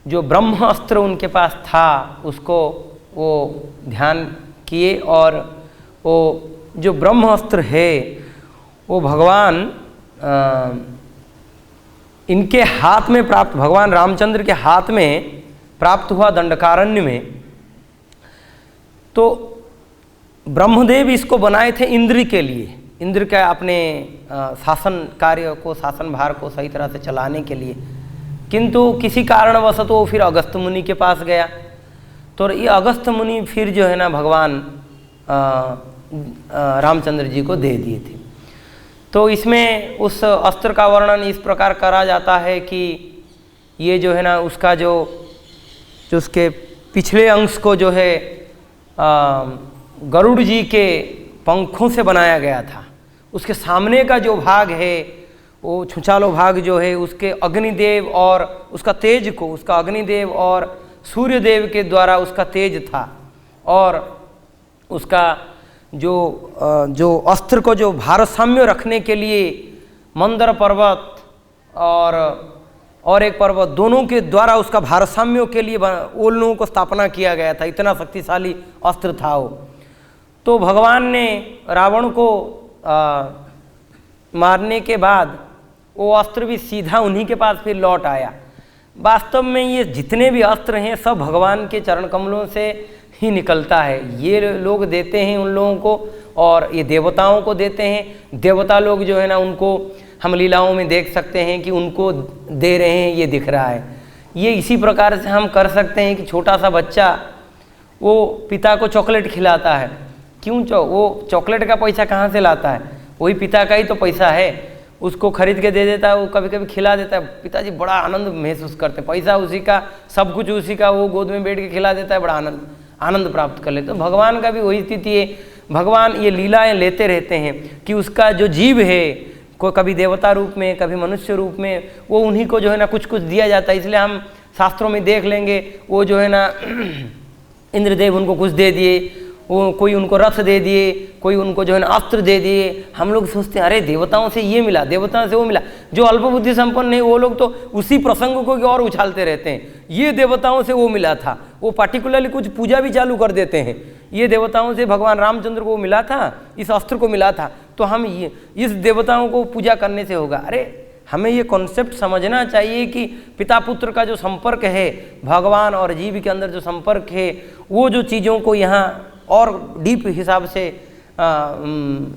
जो ब्रह्म अस्त्र उनके पास था उसको वो ध्यान किए, और वो जो ब्रह्म अस्त्र है वो भगवान इनके हाथ में प्राप्त, भगवान रामचंद्र के हाथ में प्राप्त हुआ दंडकारण्य में। तो ब्रह्मदेव इसको बनाए थे इंद्र के लिए, इंद्र का अपने शासन कार्य को, शासन भार को सही तरह से चलाने के लिए। किंतु किसी कारणवश तो फिर अगस्त मुनि के पास गया। तो ये अगस्त मुनि फिर जो है ना भगवान रामचंद्र जी को दे दिए थे। तो इसमें उस अस्त्र का वर्णन इस प्रकार करा जाता है कि ये जो है ना उसका जो उसके पिछले अंश को जो है गरुड़ जी के पंखों से बनाया गया था। उसके सामने का जो भाग है वो छुचालो भाग जो है उसके अग्निदेव और उसका तेज को, उसका अग्निदेव और सूर्यदेव के द्वारा उसका तेज था, और उसका जो अस्त्र को जो भारसाम्य रखने के लिए मंदर पर्वत और एक पर्वत दोनों के द्वारा उसका भारसाम्य के लिए उन लोगों को स्थापना किया गया था। इतना शक्तिशाली अस्त्र था वो। तो भगवान ने रावण को मारने के बाद वो अस्त्र भी सीधा उन्हीं के पास फिर लौट आया। वास्तव में ये जितने भी अस्त्र हैं सब भगवान के चरण कमलों से ही निकलता है। ये लोग देते हैं उन लोगों को, और ये देवताओं को देते हैं। देवता लोग जो है ना, उनको हम लीलाओं में देख सकते हैं कि उनको दे रहे हैं, ये दिख रहा है। ये इसी प्रकार से हम कर सकते हैं कि छोटा सा बच्चा वो पिता को चॉकलेट खिलाता है। क्यों? वो चॉकलेट का पैसा कहाँ से लाता है? वही पिता का ही तो पैसा है। उसको खरीद के दे देता है, वो कभी कभी खिला देता है। पिताजी बड़ा आनंद महसूस करते हैं, पैसा उसी का, सब कुछ उसी का, वो गोद में बैठ के खिला देता है, बड़ा आनंद प्राप्त कर लेते। तो भगवान का भी वही स्थिति है। भगवान ये लीलाएं लेते रहते हैं कि उसका जो जीव है, कोई कभी देवता रूप में, कभी मनुष्य रूप में, वो उन्हीं को जो है ना कुछ कुछ दिया जाता है। इसलिए हम शास्त्रों में देख लेंगे, वो जो है ना इंद्रदेव उनको कुछ दे दिए, वो कोई उनको रथ दे दिए, कोई उनको जो है ना अस्त्र दे दिए। हम लोग सोचते हैं अरे देवताओं से ये मिला, देवताओं से वो मिला। जो अल्प बुद्धि संपन्न है वो लोग तो उसी प्रसंग को और उछालते रहते हैं। ये देवताओं से वो मिला था, वो पार्टिकुलरली कुछ पूजा भी चालू कर देते हैं। ये देवताओं से भगवान रामचंद्र को मिला था, इस अस्त्र को मिला था, तो हम ये इस देवताओं को पूजा करने से होगा। अरे हमें ये कॉन्सेप्ट समझना चाहिए कि पिता पुत्र का जो संपर्क है, भगवान और जीव के अंदर जो संपर्क है, वो जो चीज़ों को यहाँ और डीप हिसाब से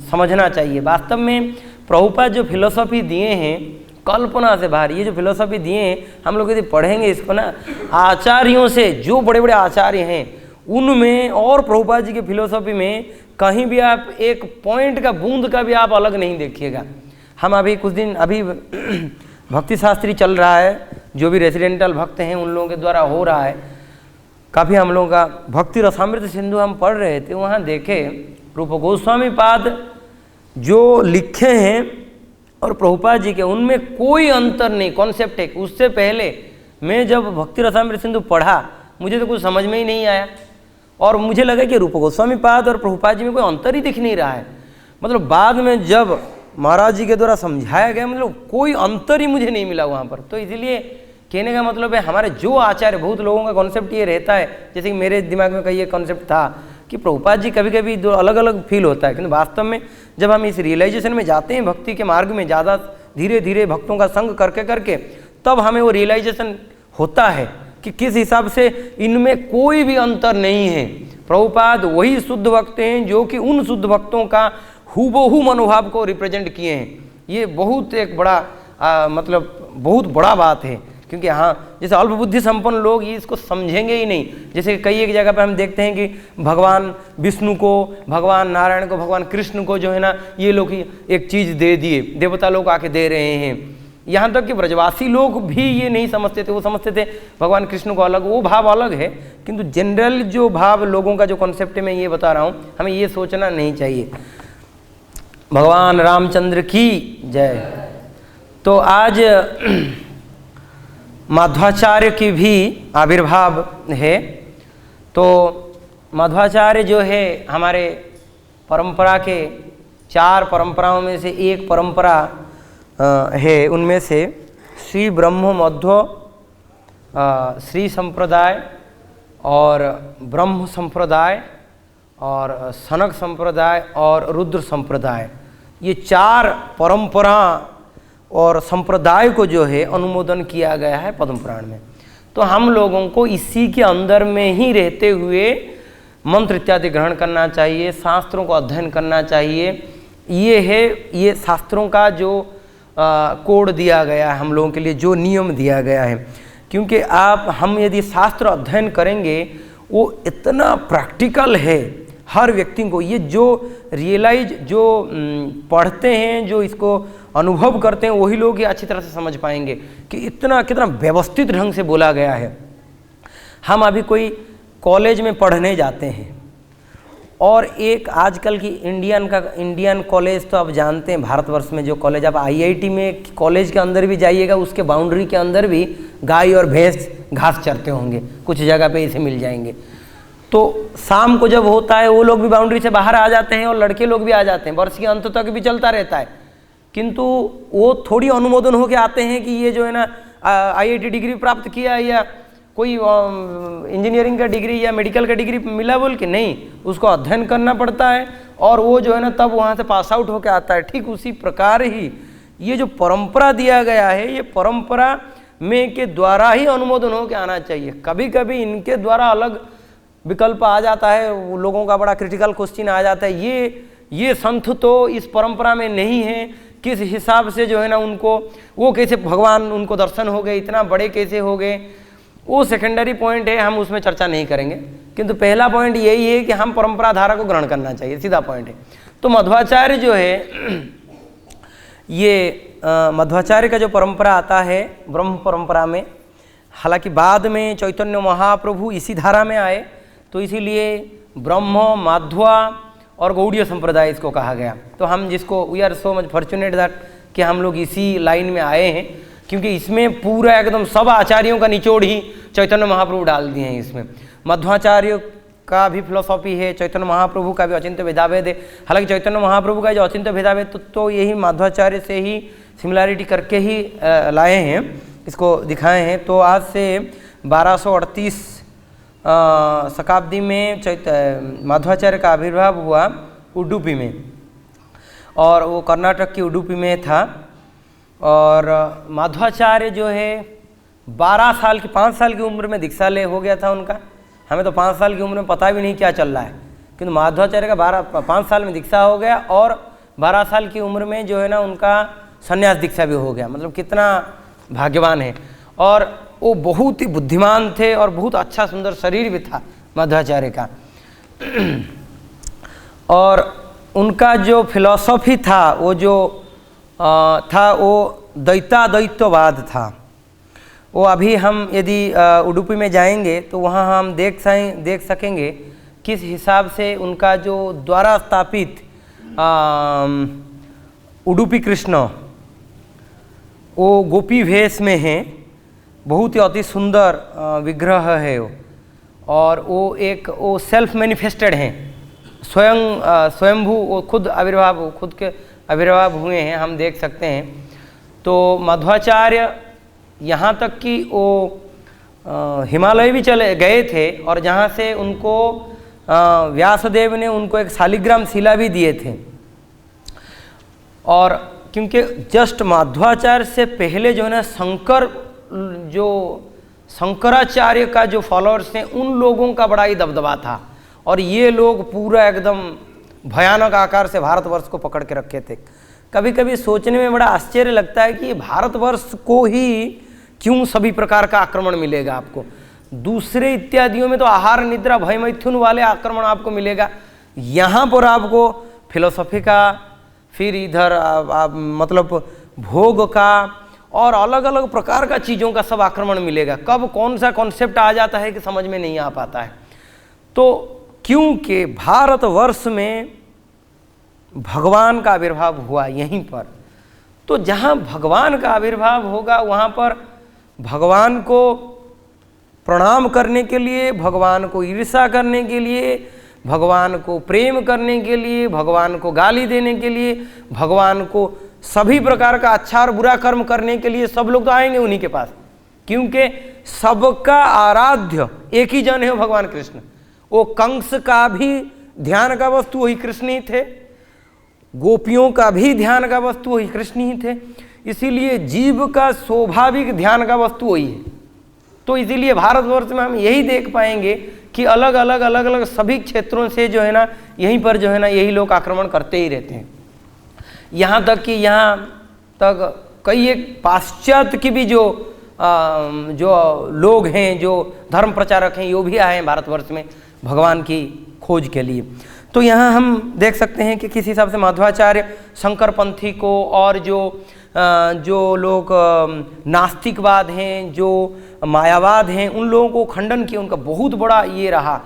समझना चाहिए। वास्तव में प्रभुपाद जो फिलोसॉफी दिए हैं कल्पना से बाहर, ये जो फिलोसॉफी दिए हैं, हम लोग यदि पढ़ेंगे इसको ना, आचार्यों से, जो बड़े बड़े आचार्य हैं उनमें और प्रभुपाद जी के फिलोसॉफी में कहीं भी आप एक पॉइंट का बूंद का भी आप अलग नहीं देखिएगा। हम अभी कुछ दिन अभी भक्ति शास्त्री चल रहा है, जो भी रेसिडेंटल भक्त हैं उन लोगों के द्वारा हो रहा है। काफ़ी हम लोगों का भक्ति रसामृत सिंधु हम पढ़ रहे थे, वहाँ देखे रूप गोस्वामी पाद जो लिखे हैं और प्रभुपाद जी के, उनमें कोई अंतर नहीं। कॉन्सेप्ट है, उससे पहले मैं जब भक्ति रसामृत सिंधु पढ़ा मुझे तो कुछ समझ में ही नहीं आया, और मुझे लगा कि रूप गोस्वामी पाद और प्रभुपाद जी में कोई अंतर ही दिख नहीं रहा है। मतलब बाद में जब महाराज जी के द्वारा समझाया गया, मतलब कोई अंतर ही मुझे नहीं मिला वहाँ पर। तो इसीलिए कहने का मतलब है, हमारे जो आचार्य, बहुत लोगों का कॉन्सेप्ट ये रहता है, जैसे कि मेरे दिमाग में कई ये कॉन्सेप्ट था कि प्रभुपाद जी कभी कभी दो अलग अलग फील होता है, किंतु वास्तव में जब हम इस रियलाइजेशन में जाते हैं, भक्ति के मार्ग में ज़्यादा धीरे धीरे भक्तों का संग करके करके, तब हमें वो रियलाइजेशन होता है कि किस हिसाब से इनमें कोई भी अंतर नहीं है। प्रभुपाद वही शुद्ध भक्त हैं जो कि उन शुद्ध भक्तों का हूबहू मनोभाव को रिप्रेजेंट किए हैं। ये बहुत एक बड़ा मतलब बहुत बड़ा बात है, क्योंकि हाँ, जैसे अल्प बुद्धि संपन्न लोग ये इसको समझेंगे ही नहीं। जैसे कई एक जगह पे हम देखते हैं कि भगवान विष्णु को, भगवान नारायण को, भगवान कृष्ण को जो है ना, ये लोग एक चीज़ दे दिए, देवता लोग आके दे रहे हैं। यहाँ तक कि ब्रजवासी लोग भी ये नहीं समझते थे, वो समझते थे भगवान कृष्ण को अलग, वो भाव अलग है। किंतु जनरल जो भाव लोगों का जो कॉन्सेप्ट है, मैं ये बता रहा हूँ, हमें ये सोचना नहीं चाहिए। भगवान रामचंद्र की जय। तो आज माध्वाचार्य की भी आविर्भाव है। तो माध्वाचार्य जो है हमारे परंपरा के 4 परंपराओं में से एक परंपरा है। उनमें से श्री ब्रह्म मध्व, श्री संप्रदाय और ब्रह्म संप्रदाय और सनक संप्रदाय और रुद्र संप्रदाय, ये 4 परंपरा और संप्रदाय को जो है अनुमोदन किया गया है पद्म पुराण में। तो हम लोगों को इसी के अंदर में ही रहते हुए मंत्र इत्यादि ग्रहण करना चाहिए, शास्त्रों को अध्ययन करना चाहिए। ये है ये शास्त्रों का जो कोड दिया गया है हम लोगों के लिए, जो नियम दिया गया है। क्योंकि हम यदि शास्त्र अध्ययन करेंगे, वो इतना प्रैक्टिकल है हर व्यक्ति को। ये जो रियलाइज, जो पढ़ते हैं, जो इसको अनुभव करते हैं, वही लोग ये अच्छी तरह से समझ पाएंगे कि इतना कितना व्यवस्थित ढंग से बोला गया है। हम अभी कोई कॉलेज में पढ़ने जाते हैं, और एक आजकल की इंडियन कॉलेज, तो आप जानते हैं भारतवर्ष में जो कॉलेज, आप IIT में कॉलेज के अंदर भी जाइएगा, उसके बाउंड्री के अंदर भी गाय और भैंस घास चरते होंगे, कुछ जगह पे इसे मिल जाएंगे। तो शाम को जब होता है वो लोग भी बाउंड्री से बाहर आ जाते हैं और लड़के लोग भी आ जाते हैं, वर्ष के अंत तक भी चलता रहता है। किंतु वो थोड़ी अनुमोदन होकर आते हैं कि ये जो है ना IIT डिग्री प्राप्त किया या कोई इंजीनियरिंग का डिग्री या मेडिकल का डिग्री मिला बोल के, नहीं, उसको अध्ययन करना पड़ता है और वो जो है ना तब वहाँ से पास आउट होकर आता है। ठीक उसी प्रकार ही ये जो परंपरा दिया गया है, ये परंपरा में के द्वारा ही अनुमोदन होकर आना चाहिए। कभी कभी इनके द्वारा अलग विकल्प आ जाता है, लोगों का बड़ा क्रिटिकल क्वेश्चन आ जाता है, ये संत तो इस परंपरा में नहीं है, किस हिसाब से जो है ना उनको वो कैसे भगवान उनको दर्शन हो गए, इतना बड़े कैसे हो गए, वो सेकेंडरी पॉइंट है, हम उसमें चर्चा नहीं करेंगे। किंतु पहला पॉइंट यही है कि हम परंपरा धारा को ग्रहण करना चाहिए, सीधा पॉइंट है। तो मध्वाचार्य जो है ये मध्वाचार्य का जो परंपरा आता है ब्रह्म परंपरा में, हालांकि बाद में चैतन्य महाप्रभु इसी धारा में आए, तो इसीलिए ब्रह्म, माध्वा और गौड़ीय संप्रदाय इसको कहा गया। तो हम जिसको we are so much fortunate that कि हम लोग इसी लाइन में आए हैं, क्योंकि इसमें पूरा एकदम सब आचार्यों का निचोड़ ही चैतन्य महाप्रभु डाल दिए हैं इसमें। मध्वाचार्य का भी फिलोसॉफी है, चैतन्य महाप्रभु का भी अचिंत्य भेदाभेद है। हालांकि चैतन्य महाप्रभु का जो अचिंत्य भेदाभेद तो यही मध्वाचार्य से ही सिमिलैरिटी करके ही लाए हैं, इसको दिखाए हैं। तो आज से 1238 शताब्दी में मध्वाचार्य का आविर्भाव हुआ उडुपी में, और वो कर्नाटक की उडुपी में था। और मध्वाचार्य जो है 5 साल की उम्र में दीक्षा ले हो गया था उनका। हमें तो 5 साल की उम्र में पता भी नहीं क्या चल रहा है, किंतु माधवाचार्य का 5 साल में दीक्षा हो गया और 12 साल की उम्र में जो है ना उनका संन्यास दीक्षा भी हो गया। मतलब कितना भाग्यवान है। और वो बहुत ही बुद्धिमान थे और बहुत अच्छा सुंदर शरीर भी था माधवाचार्य का। और उनका जो फिलॉसफी था वो जो था वो द्वैताद्वैतवाद था। वो अभी हम यदि उडुपी में जाएंगे तो वहाँ हम देख सकेंगे किस हिसाब से उनका जो द्वारा स्थापित उडुपी कृष्ण वो गोपी वेश में है, बहुत ही अति सुंदर विग्रह है वो। और वो सेल्फ मैनिफेस्टेड हैं, स्वयंभू, वो खुद के आविर्भाव हुए हैं, हम देख सकते हैं। तो मध्वाचार्य यहाँ तक कि वो हिमालय भी चले गए थे और जहाँ से उनको व्यासदेव ने उनको एक शालिग्राम शिला भी दिए थे। और क्योंकि जस्ट माध्वाचार्य से पहले जो है ना शंकराचार्य का जो फॉलोअर्स हैं उन लोगों का बड़ा ही दबदबा था, और ये लोग पूरा एकदम भयानक आकार से भारतवर्ष को पकड़ के रखे थे। कभी कभी सोचने में बड़ा आश्चर्य लगता है कि भारतवर्ष को ही क्यों सभी प्रकार का आक्रमण मिलेगा आपको। दूसरे इत्यादियों में तो आहार निद्रा भय मैथुन वाले आक्रमण आपको मिलेगा, यहाँ पर आपको फिलोसफी का, फिर इधर मतलब भोग का और अलग अलग प्रकार का चीज़ों का सब आक्रमण मिलेगा। कब कौन सा कॉन्सेप्ट आ जाता है कि समझ में नहीं आ पाता है। तो क्योंकि भारतवर्ष में भगवान का आविर्भाव हुआ यहीं पर, तो जहाँ भगवान का आविर्भाव होगा वहाँ पर भगवान को प्रणाम करने के लिए, भगवान को ईर्ष्या करने के लिए, भगवान को प्रेम करने के लिए, भगवान को गाली देने के लिए, भगवान को सभी प्रकार का अच्छा और बुरा कर्म करने के लिए सब लोग तो आएंगे उन्हीं के पास, क्योंकि सबका आराध्य एक ही जन है भगवान कृष्ण। वो कंस का भी ध्यान का वस्तु वही कृष्ण ही थे, गोपियों का भी ध्यान का वस्तु वही कृष्ण ही थे, इसीलिए जीव का स्वाभाविक ध्यान का वस्तु वही है। तो इसीलिए भारतवर्ष में हम यही देख पाएंगे कि अलग अलग सभी क्षेत्रों से जो है ना यहीं पर जो है ना यही लोग आक्रमण करते ही रहते हैं। यहाँ तक कि यहाँ तक कई एक पाश्चात्य की भी जो लोग हैं, जो धर्म प्रचारक हैं, ये भी आए हैं भारतवर्ष में भगवान की खोज के लिए। तो यहाँ हम देख सकते हैं कि किस हिसाब से माध्वाचार्य शंकरपंथी को और जो लोग नास्तिकवाद हैं, जो मायावाद हैं, उन लोगों को खंडन किया। उनका बहुत बड़ा ये रहा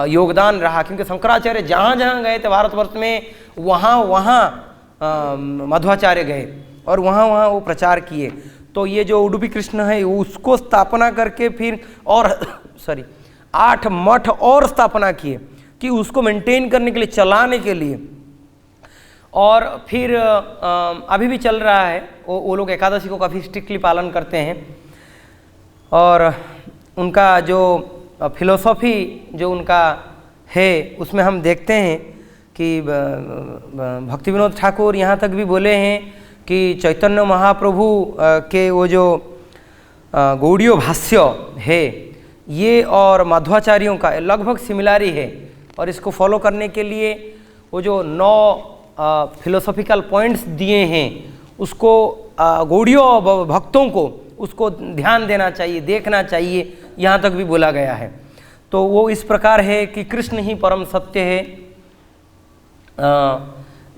योगदान रहा, क्योंकि शंकराचार्य जहाँ जहाँ गए थे भारतवर्ष में वहाँ मध्वाचार्य गए और वहाँ वो प्रचार किए। तो ये जो उडुपी कृष्ण है उसको स्थापना करके फिर और 8 मठ और स्थापना किए कि उसको मेंटेन करने के लिए, चलाने के लिए। और फिर अभी भी चल रहा है, वो लोग एकादशी को काफ़ी स्ट्रिक्टली पालन करते हैं। और उनका जो फिलोसॉफी जो उनका है उसमें हम देखते हैं कि भक्ति विनोद ठाकुर यहाँ तक भी बोले हैं कि चैतन्य महाप्रभु के वो जो गौड़ीय भाष्य है ये और माध्वाचार्यों का लगभग सिमिलरी है, और इसको फॉलो करने के लिए वो जो 9 फिलोसॉफिकल पॉइंट्स दिए हैं उसको गौड़ीय भक्तों को उसको ध्यान देना चाहिए, देखना चाहिए, यहाँ तक भी बोला गया है। तो वो इस प्रकार है कि कृष्ण ही परम सत्य है,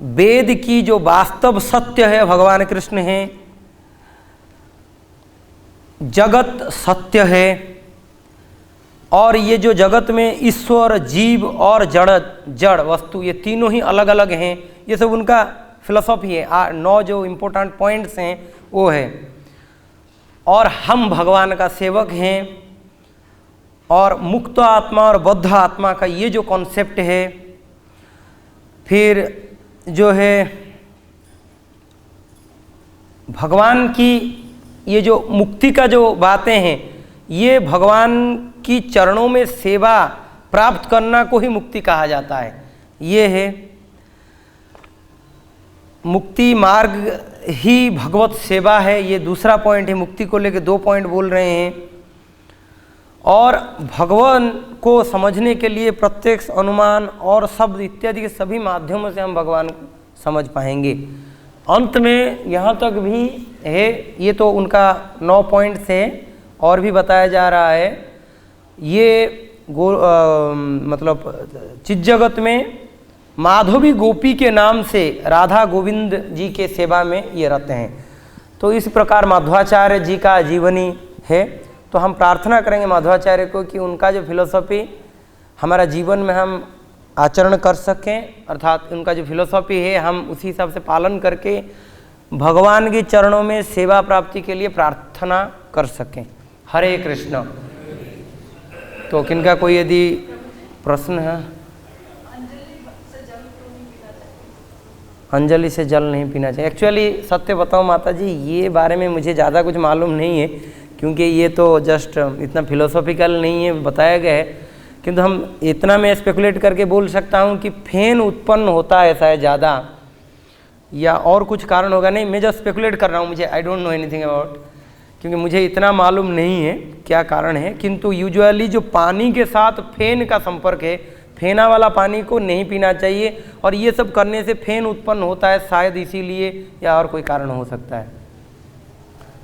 वेद की जो वास्तव सत्य है भगवान कृष्ण है, जगत सत्य है, और ये जो जगत में ईश्वर, जीव और जड़ वस्तु ये तीनों ही अलग अलग हैं, ये सब उनका फिलॉसफी है। 9 जो इम्पोर्टेंट पॉइंट्स हैं वो है। और हम भगवान का सेवक हैं, और मुक्त आत्मा और बद्ध आत्मा का ये जो कॉन्सेप्ट है, फिर जो है भगवान की ये जो मुक्ति का जो बातें हैं, ये भगवान की चरणों में सेवा प्राप्त करना को ही मुक्ति कहा जाता है। ये है मुक्ति मार्ग ही भगवत सेवा है, ये दूसरा पॉइंट है। मुक्ति को लेकर 2 पॉइंट बोल रहे हैं। और भगवान को समझने के लिए प्रत्यक्ष, अनुमान और शब्द इत्यादि के सभी माध्यमों से हम भगवान को समझ पाएंगे। अंत में यहाँ तक भी है, ये तो उनका 9 पॉइंट्स है, और भी बताया जा रहा है। ये मतलब चित जगत में माधवी गोपी के नाम से राधा गोविंद जी के सेवा में ये रहते हैं। तो इस प्रकार माध्वाचार्य जी का जीवनी है। तो हम प्रार्थना करेंगे माध्वाचार्य को कि उनका जो फिलॉसफी हमारा जीवन में हम आचरण कर सकें, अर्थात उनका जो फिलॉसफी है हम उसी हिसाब से पालन करके भगवान के चरणों में सेवा प्राप्ति के लिए प्रार्थना कर सकें। हरे कृष्ण। तो किनका कोई यदि प्रश्न है? अंजलि से जल नहीं पीना चाहिए। एक्चुअली सत्य बताऊं माता जी, ये बारे में मुझे ज़्यादा कुछ मालूम नहीं है, क्योंकि ये तो जस्ट इतना फिलोसॉफिकल नहीं है बताया गया है। किंतु हम इतना मैं स्पेकुलेट करके बोल सकता हूँ कि फेन उत्पन्न होता है शायद ज़्यादा, या और कुछ कारण होगा। नहीं, मैं जस्ट स्पेकुलेट कर रहा हूँ, मुझे I don't know anything about, क्योंकि मुझे इतना मालूम नहीं है क्या कारण है। किंतु यूजुअली जो पानी के साथ फेन का संपर्क है, फेना वाला पानी को नहीं पीना चाहिए, और ये सब करने से फेन उत्पन्न होता है शायद इसीलिए, या और कोई कारण हो सकता है।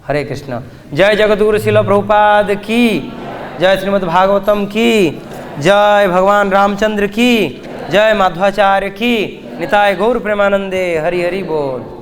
हरे कृष्ण। जय जगद्गुरु श्रील प्रभुपाद की जय, श्रीमद् भागवतम की जय, भगवान रामचंद्र की जय, माध्वाचार्य की निताय गौर प्रेमानंदे। हरि हरि बोल।